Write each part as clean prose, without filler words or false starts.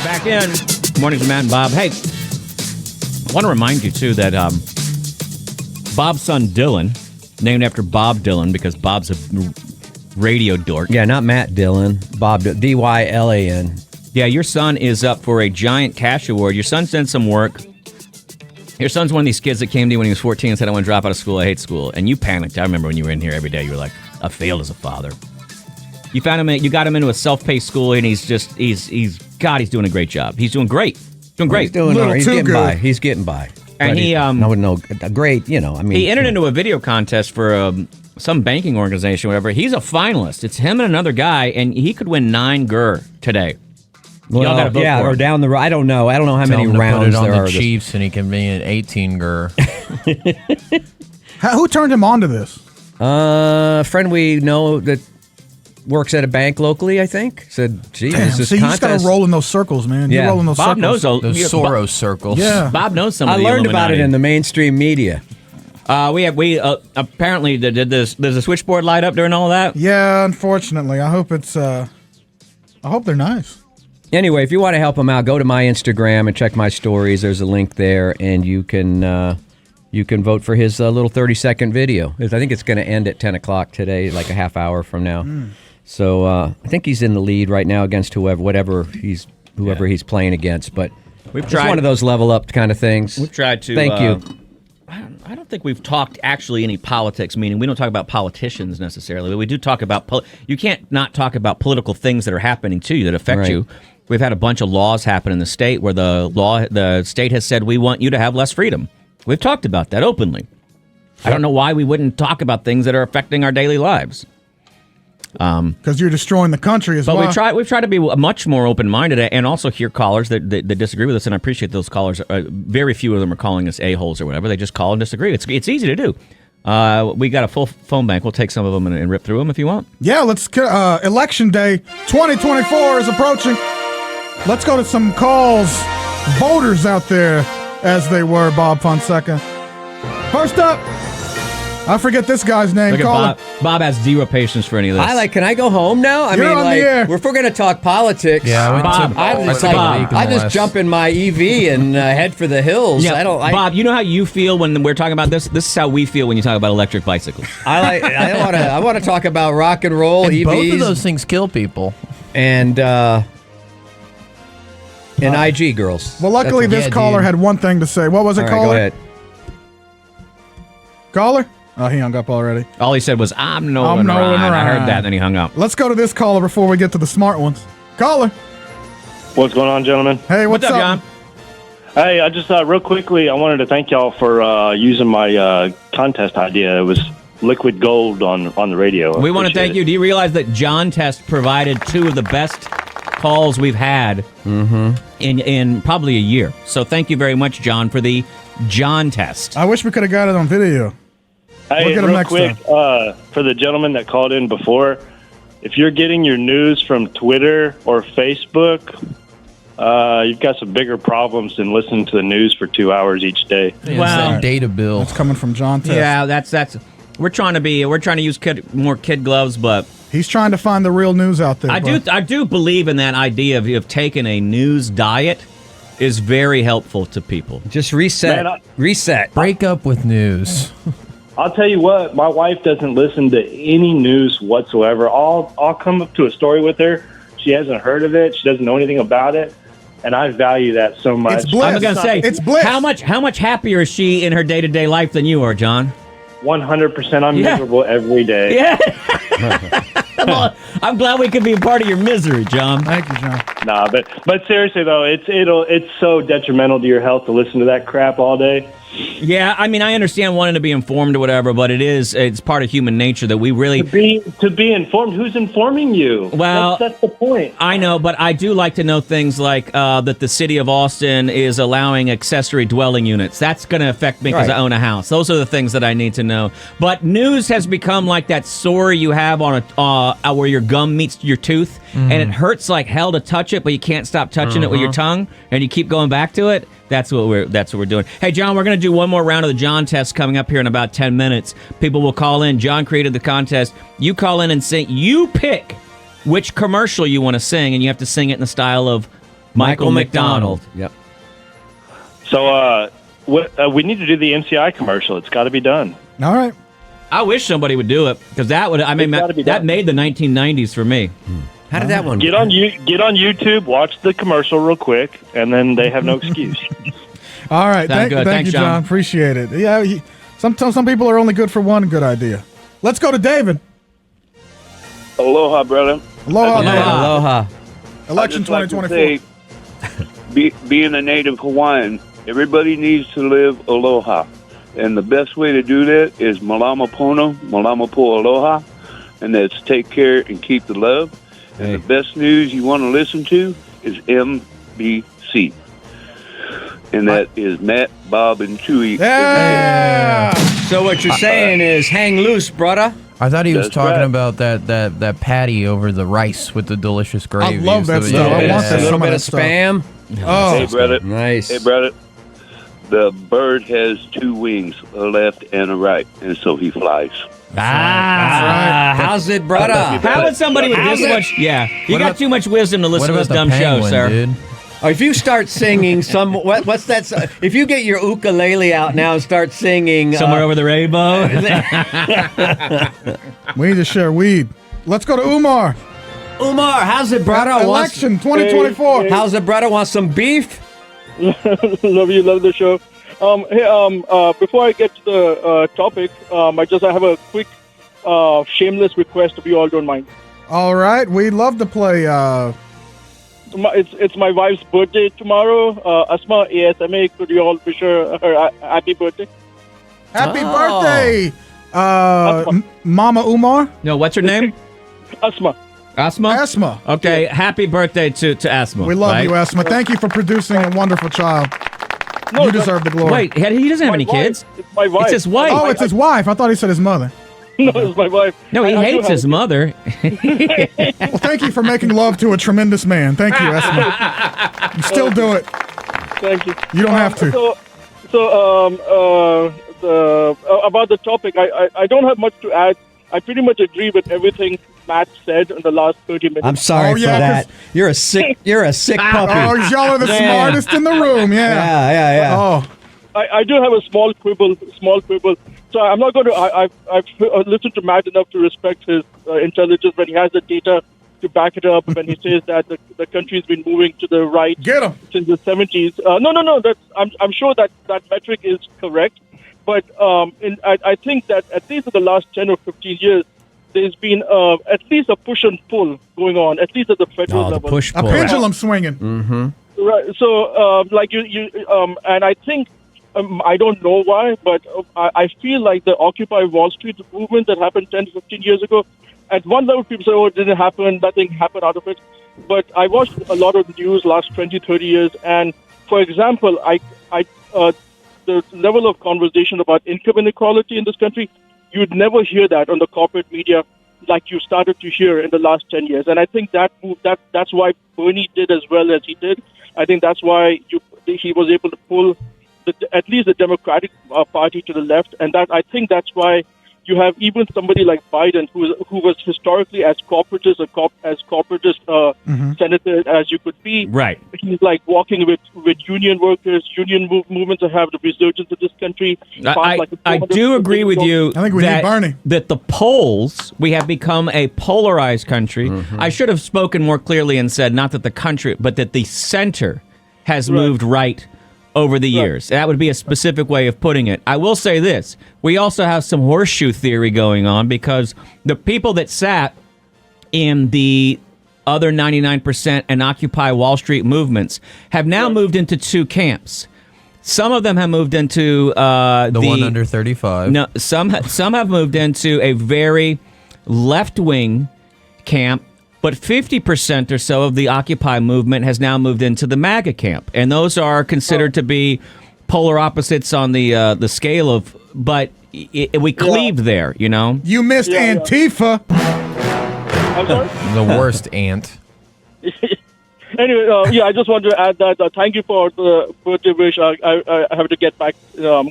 Back in. Morning to Matt and Bob. Hey, I want to remind you, too, that Bob's son, Dylan, named after Bob Dylan because Bob's a radio dork. Yeah, not Matt Dillon. Bob, D-Y-L-A-N. Yeah, your son is up for a giant cash award. Your son did some work. Your son's one of these kids that came to you when he was 14 and said, I want to drop out of school. I hate school. And you panicked. I remember when you were in here every day. You were like, I failed as a father. You found him. You got him into a self-paced school, and he's doing a great job. He's doing great. Doing great. He's doing all right. He's getting by. He's getting by. And but he, great. You know, I mean, he entered into a video contest for some banking organization, whatever. He's a finalist. It's him and another guy, and he could win 9 GER today. Well, y'all gotta vote for or him. down the road. I don't know. I don't know how many rounds there there are. The Chiefs, and he can be an 18 GER. Who turned him on to this? A friend we know that works at a bank locally, I think, said, gee, Damn, this so you contest. just got to roll in those circles, man. Yeah. You roll in those Bob circles. knows Those Soros circles. Yeah. Bob knows some I of the learned about it Illuminati. in the mainstream media. We apparently did this. Does the switchboard light up during all of that? Yeah, unfortunately. I hope it's. I hope they're nice. Anyway, if you want to help him out, go to my Instagram and check my stories. There's a link there, and you can vote for his little 30-second video. I think it's going to end at 10 o'clock today, like a half hour from now. So I think he's in the lead right now against whoever he's playing against. But We've it's tried one of those level up kind of things. We've tried to. Thank you. I don't think we've talked actually any politics, meaning we don't talk about politicians necessarily, but we do talk about. You can't not talk about political things that are happening to you that affect Right. you. We've had a bunch of laws happen in the state where the state has said we want you to have less freedom. We've talked about that openly. I don't know why we wouldn't talk about things that are affecting our daily lives. Because you're destroying the country as well. But we've tried to be much more open-minded and also hear callers that disagree with us, and I appreciate those callers. Very few of them are calling us a-holes or whatever. They just call and disagree. It's easy to do. We got a full phone bank. We'll take some of them and rip through them if you want. Yeah, let's. Election day 2024 is approaching. Let's go to some calls. Voters out there, as they were, Bob Fonseca. First up, I forget this guy's name. Look at Call Bob. Bob has zero patience for any of this. Can I go home now? You're on the air. If we're going to talk politics, Yeah, I went Bob, to, I just jump in my EV and head for the hills. Yeah, Bob, you know how you feel when we're talking about this? This is how we feel when you talk about electric bicycles. I want to talk about rock and roll, and EVs, both of those things kill people. and IG girls. Well, luckily That's- this caller had one thing to say. What was it, All right, caller? go ahead. Caller? Oh, he hung up already. All he said was, I'm knowing around. I heard that, and then he hung up. Let's go to this caller before we get to the smart ones. Caller. What's going on, gentlemen? Hey, what's up, John? Hey, I just real quickly, I wanted to thank y'all for using my contest idea. It was liquid gold on the radio. We want to thank you. Do you realize that John Test provided 2 of the best calls we've had in probably a year? So thank you very much, John, for the John Test. I wish we could have got it on video. Hey, We'll get 'em real next quick, for the gentleman that called in before, if you're getting your news from Twitter or Facebook, you've got some bigger problems than listening to the news for 2 hours each day. It's Well- that data bill. It's coming from John Test. Yeah, that's. We're trying to use more kid gloves, but He's trying to find the real news out there. I do believe in that idea of taking a news diet is very helpful to people. Just reset. Man, Reset. Break up with news. I'll tell you what, my wife doesn't listen to any news whatsoever. I'll come up to a story with her. She hasn't heard of it. She doesn't know anything about it. And I value that so much. It's bliss. I'm going to say, It's bliss. how much happier is she in her day-to-day life than you are, John? 100%. I'm Yeah. miserable every day. Yeah. I'm glad we could be a part of your misery, John. Thank you, John. Nah, but seriously though, it's so detrimental to your health to listen to that crap all day. Yeah, I mean, I understand wanting to be informed or whatever, but it's part of human nature that we really... To be informed, who's informing you? Well, that's the point. I know, but I do like to know things like that the city of Austin is allowing accessory dwelling units. That's going to affect me because Right. I own a house. Those are the things that I need to know. But news has become like that sore you have on where your gum meets your tooth, and it hurts like hell to touch it, but you can't stop touching it with your tongue, and you keep going back to it. That's what we're doing. Hey, John, we're going to do one more round of the John test coming up here in about 10 minutes. People will call in. John created the contest. You call in and sing. You pick which commercial you want to sing, and you have to sing it in the style of Michael McDonald. Yep. So we need to do the MCI commercial. It's got to be done. All right. I wish somebody would do it because that would. I mean, It's gotta be that done. made the 1990s for me. How did that one Get on YouTube, watch the commercial real quick, and then they have no excuse. All right. Sounds good. Thank Thanks, you, John. John. Appreciate it. Yeah. Sometimes some people are only good for one good idea. Let's go to David. Aloha, brother. Aloha. David. Aloha. Election I'd just like to 2024. say, being a native Hawaiian, everybody needs to live aloha. And the best way to do that is malama pono, malama po aloha, and that's take care and keep the love. And the best news you want to listen to is MBC. And that is Matt, Bob, and Chewy. Yeah. So what you're saying is hang loose, brother. I thought he was That's talking right. about that patty over the rice with the delicious gravy. love that So, stuff. I yeah. want that A little some of bit that of stuff. spam. Oh. Hey, brother. Nice. Hey, brother. The bird has two wings, a left and a right, and so he flies. How's it, brother? How would somebody with this much? Yeah, you What got about- too much wisdom to What listen to about this the dumb show, penguin, sir. dude? Oh, if you start singing what's that? If you get your ukulele out now and start singing Somewhere over the rainbow. We need to share weed. Let's go to Umar. Umar, how's it, brother? Election 2024. How's it, brother? Want some beef? Love the show. Before I get to the topic, I have a quick shameless request if you all don't mind. All right. We'd love to play. It's my wife's birthday tomorrow. Asma ASMA, could you all wish her happy birthday? Happy Oh. birthday, Mama Umar. No, what's her name? Asma. Asma? Asma. Okay, happy birthday to Asma. We love right? you, Asma. Thank you for producing a wonderful child. No, You deserve the glory. Wait, he doesn't have any My wife. kids. It's my wife. It's his wife. Oh, it's his wife. I thought he said his mother. No, it's my wife. No, he I do hates have his a- mother. Well, thank you for making love to a tremendous man. Thank you, Esma. You still do it. Thank you. You don't have to. About the topic, I don't have much to add. I pretty much agree with everything Matt said in the last 30 minutes. I'm sorry Oh, for yeah, that. You're a sick puppy. Oh, y'all are the smartest in the room. Yeah. Yeah. Oh, I do have a small quibble. So I'm not going to. I've listened to Matt enough to respect his intelligence when he has the data to back it up. When he says that the country's been moving to the right get him. since the 70s. No. I'm sure that metric is correct, but I think that at least in the last 10 or 15 years, there's been at least a push and pull going on, at least at the federal Oh, the level. push A pull. pendulum swinging. Right. So, and I think I don't know why, but I feel like the Occupy Wall Street movement that happened 10 to 15 years ago, at one level people say, oh, it didn't happen, nothing happened out of it. But I watched a lot of news last 20, 30 years, and for example, the level of conversation about income inequality in this country, you'd never hear that on the corporate media like you started to hear in the last 10 years. And I think that's why Bernie did as well as he did. I think that's why he was able to pull at least the Democratic Party to the left, and I think that's why you have even somebody like Biden, who was historically as corporatist senator as you could be. Right. He's like walking with union workers, union movements that have the resurgence of this country. I do agree with you. I think we need Bernie. That the polls, we have become a polarized country. I should have spoken more clearly and said not that the country, but that the center has moved right over the years. That would be a specific way of putting it. I will say this. We also have some horseshoe theory going on because the people that sat in the other 99% and Occupy Wall Street movements have now moved into two camps. Some of them have moved into The one under 35. No, some have moved into a very left-wing camp, but 50% or so of the Occupy movement has now moved into the MAGA camp, and those are considered to be polar opposites on the scale of. But we cleaved there, you know. You missed Antifa. I'm sorry? The worst aunt. Anyway, I just wanted to add that. Thank you for the birthday wish. I have to get back,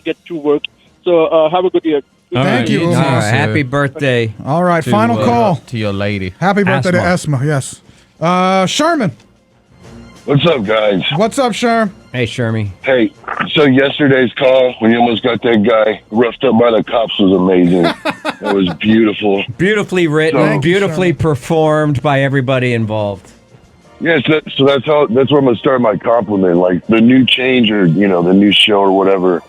get to work. So have a good year. Thank you, All Umar. right, happy birthday. All right, To, final call. to your lady. Happy birthday to Asma. Esma. Yes. Sherman. What's up, guys? What's up, Sherm? Hey, Shermy. Hey, so yesterday's call when you almost got that guy roughed up by the cops was amazing. It was beautiful. Beautifully written, Thank you, beautifully Sherman. performed by everybody involved. Yes, so that's where I'm gonna start my compliment. Like the new change or the new show or whatever,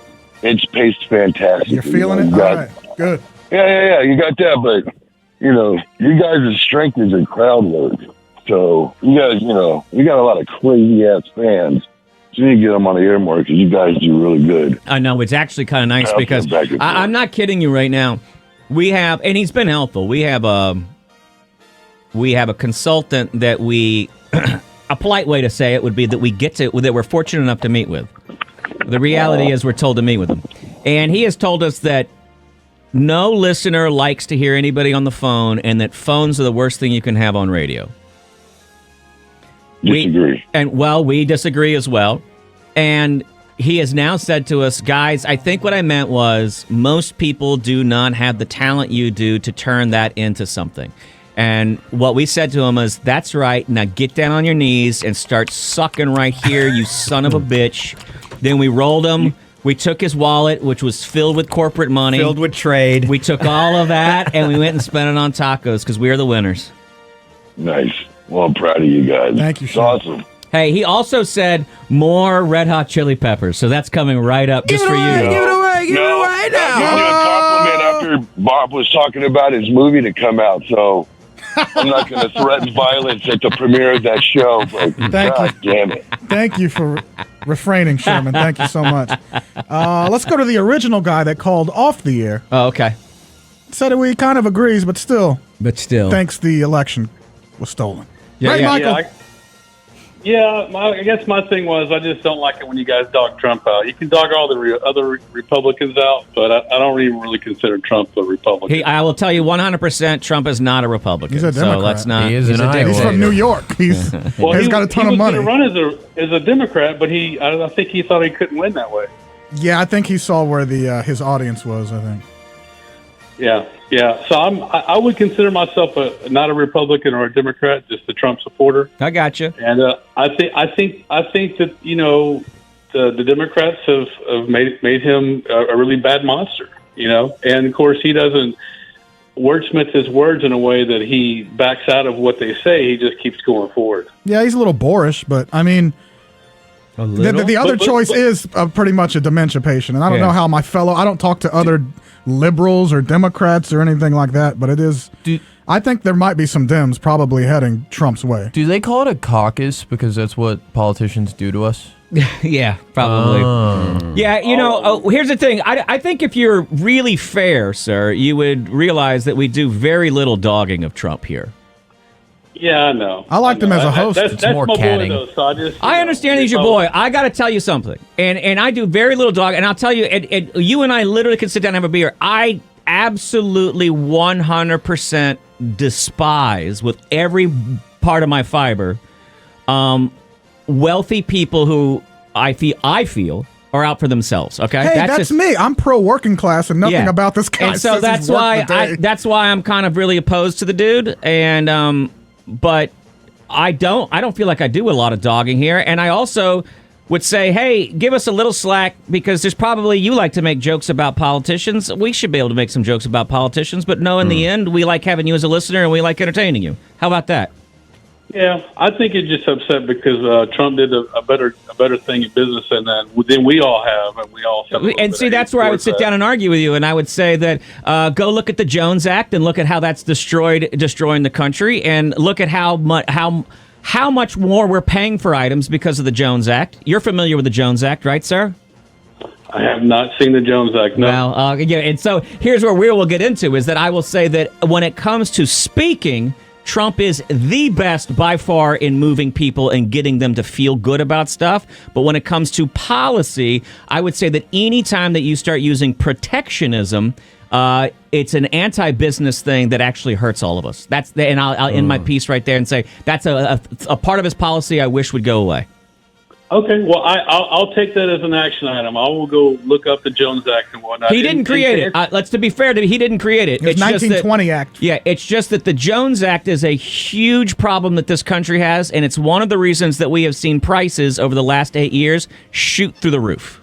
it's paced fantastic. You're feeling it? You All got- right. Good. Yeah, you got that, but you guys' strength is your crowd work. So you guys, you got a lot of crazy ass fans. So you need to get them on the air more because you guys do really good. I know, it's actually kind of nice I'll because come back and forth. I'm not kidding you right now. We have, and he's been helpful. We have a consultant that we, a polite way to say it would be that we're fortunate enough to meet with. The reality is we're told to meet with him. And he has told us that no listener likes to hear anybody on the phone and that phones are the worst thing you can have on radio. Disagree. We disagree as well. And he has now said to us, guys, I think what I meant was most people do not have the talent you do to turn that into something. And what we said to him is, that's right. Now get down on your knees and start sucking right here, you son of a bitch. Then we rolled him. We took his wallet, which was filled with corporate money. Filled with trade. We took all of that and we went and spent it on tacos because we are the winners. Nice. Well, I'm proud of you guys. Thank you, It's Sean. awesome. Hey, he also said more Red Hot Chili Peppers, so that's coming right up just for you. Give it away now. After Bob was talking about his movie to come out, so I'm not going to threaten violence at the premiere of that show, but God damn it. Thank you for refraining, Sherman. Thank you so much. Let's go to the original guy that called off the air. Oh, okay. Said that he kind of agrees, but still thinks the election was stolen. Yeah, right, yeah. Michael? I guess my thing was I just don't like it when you guys dog Trump out. You can dog all the other Republicans out, but I don't even really consider Trump a Republican. I will tell you 100% Trump is not a Republican. He's a So Democrat. let's not. He is he's in a Iowa. He's from New York. He's got a ton of money. He was going to run as a Democrat, but I think he thought he couldn't win that way. Yeah, I think he saw where his audience was, I think. Yeah. So I would consider myself not a Republican or a Democrat, just a Trump supporter. I got you. And I think that the Democrats have made him a really bad monster. And of course he doesn't wordsmith his words in a way that he backs out of what they say. He just keeps going forward. Yeah, he's a little boorish, but I mean, the other choice is pretty much a dementia patient. And I don't know how I don't talk to other liberals or Democrats or anything like that, but it is. I think there might be some Dems probably heading Trump's way. Do they call it a caucus because that's what politicians do to us? Yeah, probably. Yeah, here's the thing. I think if you're really fair, sir, you would realize that we do very little dogging of Trump here. Yeah, I know. I liked him as a host. That's more my catting. boy, though. So I understand he's your boy. I got to tell you something, and I do very little dog. And I'll tell you, you and I literally could sit down and have a beer. I absolutely 100% despise with every part of my fiber wealthy people who I feel are out for themselves. Okay, Hey, that's me. I'm pro working class, and nothing about this guy. And so says that's he's worked why the day. that's why I'm kind of really opposed to the dude. And but I don't feel like I do a lot of dogging here. And I also would say, hey, give us a little slack because there's probably you like to make jokes about politicians. We should be able to make some jokes about politicians. But no, in the end, we like having you as a listener and we like entertaining you. How about that? Yeah, I think it's just upset because Trump did a better thing in business than we all have, and we all. And see, that's where I would sit down and argue with you, and I would say that go look at the Jones Act and look at how that's destroying the country, and look at how much more we're paying for items because of the Jones Act. You're familiar with the Jones Act, right, sir? I have not seen the Jones Act. No. Well, yeah, and so here's where we will get into is that I will say that when it comes to speaking, Trump is the best by far in moving people and getting them to feel good about stuff. But when it comes to policy, I would say that any time that you start using protectionism, it's an anti-business thing that actually hurts all of us. And I'll end my piece right there and say that's a part of his policy I wish would go away. Okay, well, I'll take that as an action item. I will go look up the Jones Act and whatnot. He didn't create it. Let's to be fair to him, he didn't create it. It was It's just 1920 Act. Yeah, it's just that the Jones Act is a huge problem that this country has, and it's one of the reasons that we have seen prices over the last 8 years shoot through the roof.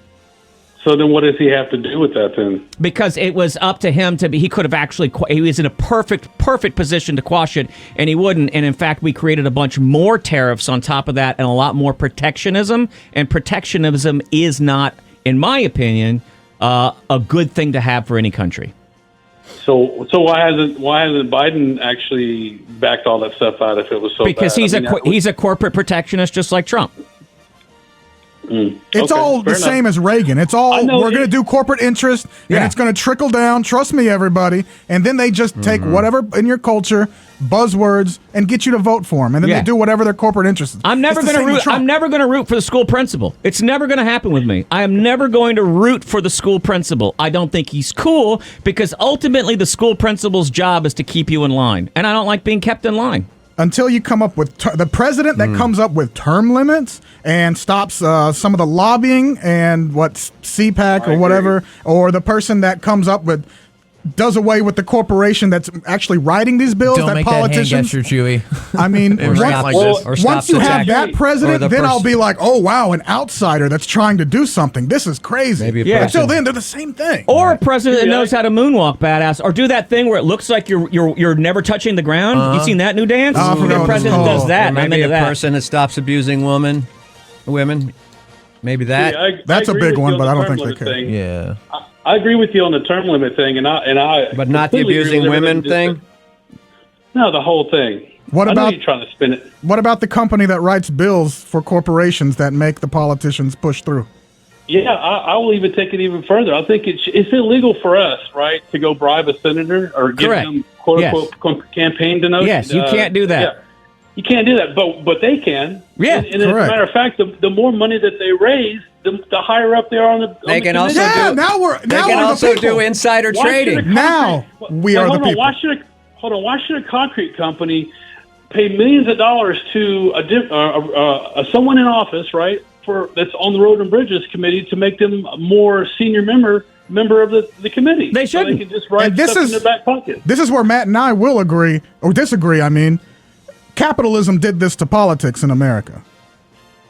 So then what does he have to do with that then? Because it was up to him to be, he could have actually, he was in a perfect position to quash it, and he wouldn't. And in fact, we created a bunch more tariffs on top of that and a lot more protectionism. And protectionism is not, in my opinion, a good thing to have for any country. So why hasn't Biden actually backed all that stuff out if it was so because bad? He's a corporate protectionist just like Trump. It's all the same as Reagan. It's all, we're going to do corporate interest, and it's going to trickle down. Trust me, everybody. And then they just take whatever in your culture, buzzwords, and get you to vote for them. And then they do whatever their corporate interest is. I'm never going to root for the school principal. It's never going to happen with me. I am never going to root for the school principal. I don't think he's cool because ultimately the school principal's job is to keep you in line. And I don't like being kept in line. Until you come up with the president that comes up with term limits and stops some of the lobbying and CPAC or whatever, or the person that comes up with does away with the corporation that's actually writing these bills. Don't that make politicians, that hand gesture, Chewy. I mean, once you have that president, then I'll be like, oh wow, an outsider that's trying to do something. This is crazy. Maybe Until then, they're the same thing. Or a president that knows how to moonwalk, badass, or do that thing where it looks like you're never touching the ground. You seen that new dance? I forgot The what it's president called. does that. Or maybe I'm into a that. person that stops abusing women. Maybe that. Yeah, That's a agree big with one, you on but the I don't term think they limit care. thing. Yeah. I agree with you on the term limit thing, and I. But not the completely agree abusing with women everything you thing? just said. No, the whole thing. What I know about- you're trying to spin it? What about the company that writes bills for corporations that make the politicians push through? Yeah, I will even take it even further. I think it's illegal for us, right, to go bribe a senator or give Correct. them quote Yes. unquote campaign donations. Yes, you can't do that. Yeah, you can't do that, but they can. Yeah, and as a correct. matter of fact, the more money that they raise, the higher up they are on the. They can also committee. Yeah, do- now we're They can the also people. do insider Why should a trading. concrete- Now we Well, are the hold on, people. Why should a concrete company pay millions of dollars to someone in office, right, that's on the Road and Bridges Committee to make them a more senior member of the committee? They So shouldn't. they can just write And this stuff is- in their back pocket. This is where Matt and I will agree or disagree. I mean, capitalism did this to politics in America.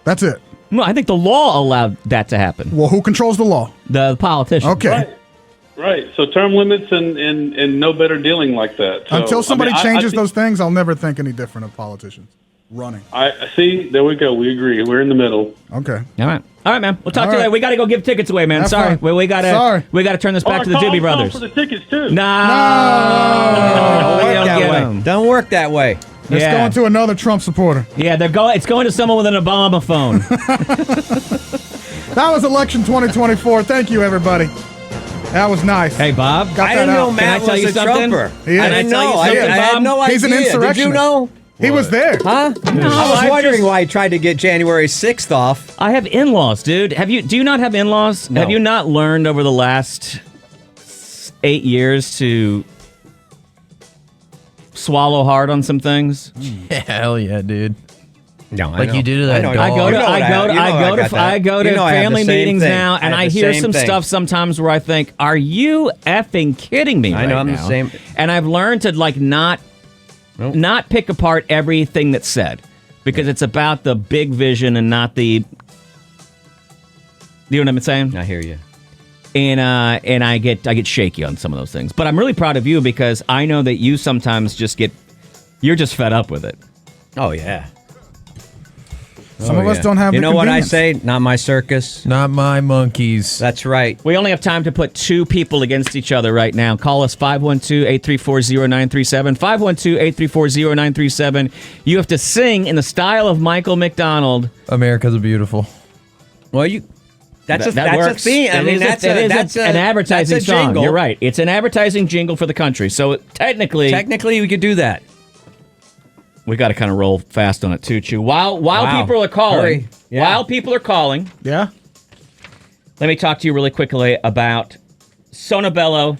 That's it. No, I think the law allowed that to happen. Well, who controls the law? The politicians. Okay. Right. So term limits and no better dealing like that. So, Until somebody I changes think- those things, I'll never think any different of politicians running. I see. There we go. We agree. We're in the middle. Okay. All right, man. We'll talk All to you right. later. We got to go give tickets away, man. Have Sorry. fun. We got Sorry. to turn this back to the I Doobie called Brothers. for the tickets too. No. Don't We work don't that get way. 'em. Don't work that way. Let's Yeah. go into another Trump supporter. Yeah, it's going to someone with an Obama phone. That was election 2024. Thank you, everybody. That was nice. Hey, Bob. Got I that didn't know out. Matt Can I tell was you a something? Trumper. He is. I didn't Can I tell you know. I something, had Bob? no idea. He's an Did you insurrectionist. know? He was there. Huh? I was I wondering just- why he tried to get January 6th off. I have in-laws, dude. Do you not have in-laws? No. Have you not learned over the last 8 years to swallow hard on some things? Hell yeah, dude. No, Like you do to that dog. I go to family meetings now, and I hear some stuff sometimes where I think, "Are you effing kidding me?" I know, right I'm the now? same. And I've learned to not pick apart everything that's said because it's about the big vision and not the. You know what I'm saying? I hear you. And I get shaky on some of those things, but I'm really proud of you because I know that you sometimes you're just fed up with it. Oh, yeah. Some of us don't have You the know what I convenience. say? Not my circus. Not my monkeys. That's right. We only have time to put two people against each other right now. Call us 512-834-0937. 512-834-0937. You have to sing in the style of Michael McDonald. America's beautiful. Well, that's That a works. theme. I mean, that's an advertising that's a song. jingle. You're right. It's an advertising jingle for the country. So technically, we could do that. we got to kind of roll fast on it too, Chew. While Wow. people are calling, Hurry. Yeah. while people are calling, Yeah. let me talk to you really quickly about Sonobello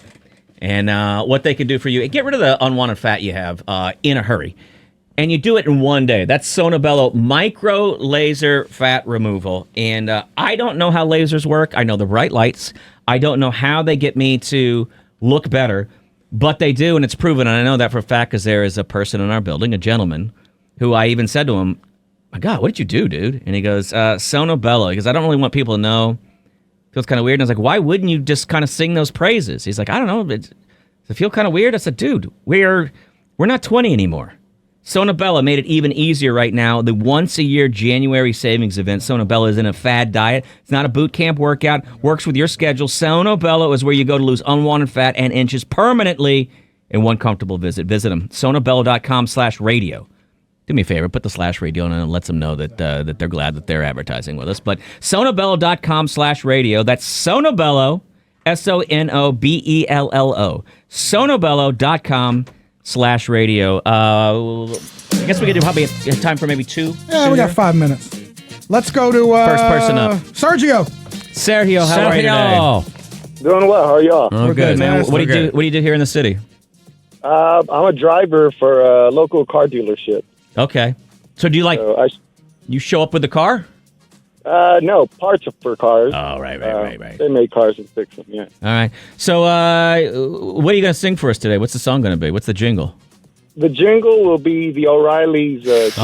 and what they can do for you. Get rid of the unwanted fat you have in a hurry. and you do it in one day. That's Sonobello micro laser fat removal. And I don't know how lasers work. I know the bright lights. I don't know how they get me to look better, but they do, and it's proven. And I know that for a fact because there is a person in our building, a gentleman, who I even said to him, my God, what did you do, dude? And he goes, Sonobello. Because I don't really want people to know. Feels kind of weird. And I was like, why wouldn't you just kind of sing those praises? He's like, I don't know. Does it feel kind of weird? I said, dude, we're not 20 anymore. Sonobello made it even easier right now. The once-a-year January savings event. Sonobello is in a fad diet. It's not a boot camp workout. Works with your schedule. Sonobello is where you go to lose unwanted fat and inches permanently in one comfortable visit. Visit them. Sonobello.com/radio. Do me a favor, put the /radio on it and lets them know that that they're glad that they're advertising with us. But Sonobello.com/radio. That's Sonobello, SONOBELLO. Sonobello.com/radio. I guess we could do probably time for maybe two. Yeah, we got 5 minutes. Let's go to first person up. Sergio. Sergio, how are you today? Doing well. How are y'all? We're good, man. What do you do here in the city? I'm a driver for a local car dealership. Okay. So do you you show up with the car? No, parts for cars. Oh, right. They make cars and fix them, yeah. All right. So what are you going to sing for us today? What's the song going to be? What's the jingle? The jingle will be the O'Reilly's. Nice.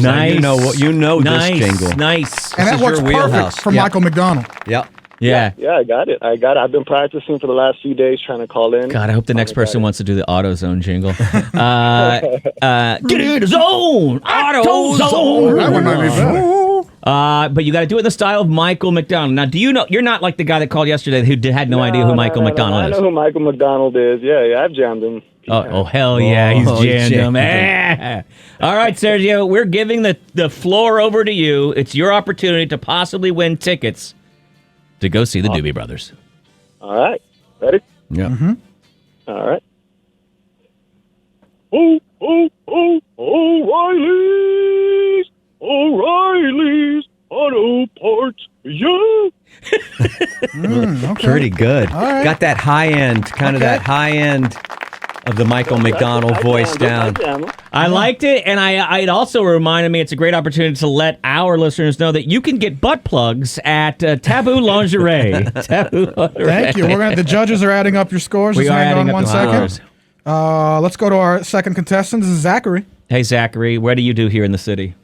Nice. You know Nice. this jingle. Nice. And that works perfect for Michael McDonald. Yep. Yeah. Yeah, I got it. I've been practicing for the last few days trying to call in. God, I hope the next person wants to do the AutoZone jingle. Get in the zone! AutoZone! That one might be better. But you got to do it in the style of Michael McDonald. Now, do you know, you're not like the guy that called yesterday who had no idea who Michael McDonald is. I know who Michael McDonald is. Yeah, I've jammed him. Oh, hell yeah, he's jammed him. All right, Sergio, we're giving the floor over to you. It's your opportunity to possibly win tickets to go see the Doobie Brothers. All right. Ready? Yeah. Mm-hmm. All right. O'Reilly's Auto Parts, yeah. Okay. Pretty good. All right. Got that high end, that high end of the Michael McDonald voice down. I liked it, and it also reminded me it's a great opportunity to let our listeners know that you can get butt plugs at Taboo Lingerie. Taboo Lingerie. Thank you. The judges are adding up your scores. We Just are hang adding on up one the second. scores. Let's go to our second contestant. This is Zachary. Hey, Zachary, what do you do here in the city?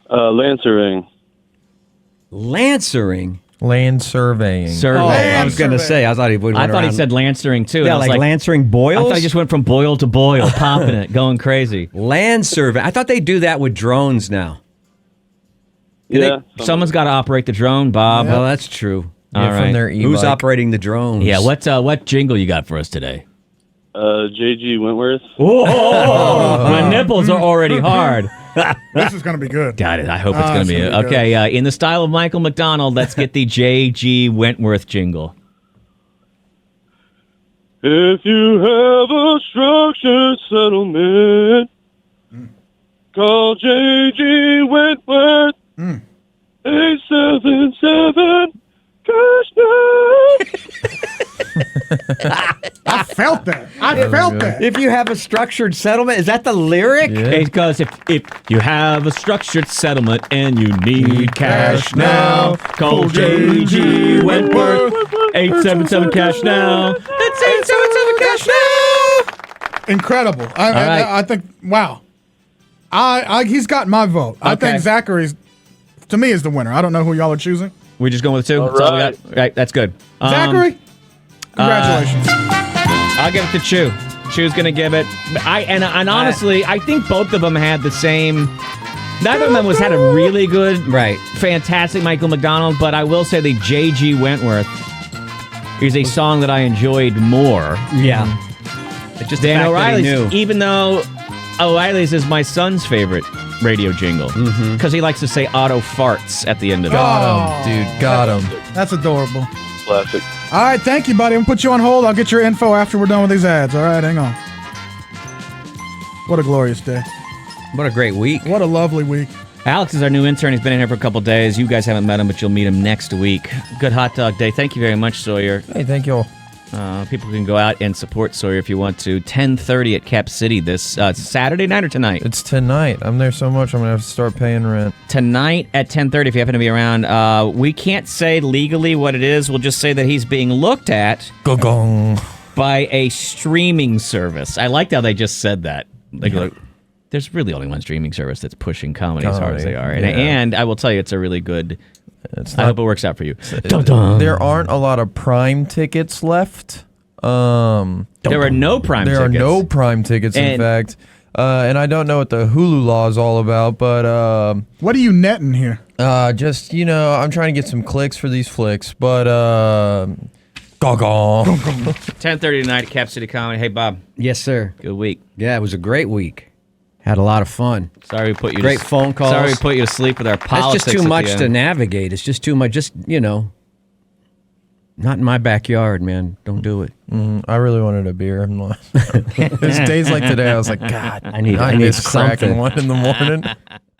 Lancering. Lancering? Land surveying. I was going to say, I thought he would. I thought he said lancering too. Yeah, I was like lancering boils? I thought he just went from boil to boil, popping it, going crazy. Land survey. I thought they do that with drones now. Someone's got to operate the drone, Bob. Well, that's true. All right. From their Who's operating the drones? Yeah, what jingle you got for us today? J.G. Wentworth. Whoa! My nipples are already hard. This is going to be good. Got it. I hope it's going to be okay. In the style of Michael McDonald, let's get the J.G. Wentworth jingle. If you have a structured settlement, call J.G. Wentworth. 877 cash now. I felt that. I felt that. If you have a structured settlement, is that the lyric? It goes, if you have a structured settlement and you need cash now, call J.G. Wentworth, 877 cash now. That's 877 cash now. Incredible. I think, wow. He's got my vote. I think Zachary's, to me, is the winner. I don't know who y'all are choosing. We're just going with two? All That's all we got? Right, that's good. Zachary, congratulations. I'll give it to Chew. Chew's going to give it. And honestly, I think both of them had the same. Neither of them had a really good, fantastic Michael McDonald, but I will say the J.G. Wentworth is a song that I enjoyed more. Yeah. It's just Dan O'Reilly's, even though O'Reilly's is my son's favorite radio jingle, because he likes to say auto farts at the end of it. Got him, dude. Got him. That's adorable. Classic. All right, thank you, buddy. I'm going to put you on hold. I'll get your info after we're done with these ads. All right, hang on. What a glorious day. What a great week. What a lovely week. Alex is our new intern. He's been in here for a couple days. You guys haven't met him, but you'll meet him next week. Good hot dog day. Thank you very much, Sawyer. Hey, thank you all. People can go out and support Sawyer if you want to. 10:30 at Cap City this Saturday night or tonight? It's tonight. I'm there so much I'm going to have to start paying rent. Tonight at 10:30 if you happen to be around. We can't say legally what it is. We'll just say that he's being looked at by a streaming service. I liked how they just said that. Like, there's really only one streaming service that's pushing comedy as hard as they are. And I will tell you, it's a really good... I hope it works out for you. There aren't a lot of Prime tickets left. There are no Prime tickets. There are no Prime tickets, in fact. And I don't know what the Hulu law is all about, but... what are you netting here? Just, I'm trying to get some clicks for these flicks, but... 10:30 tonight at Cap City Comedy. Hey, Bob. Yes, sir. Good week. Yeah, it was a great week. Had a lot of fun. Sorry we put you Great phone calls. Sorry we put you to sleep with our politics. That's just too much to navigate. It's just too much. Just, not in my backyard, man. Don't do it. I really wanted a beer. There's days like today, I was like, God, I need something. cracking 1 in the morning.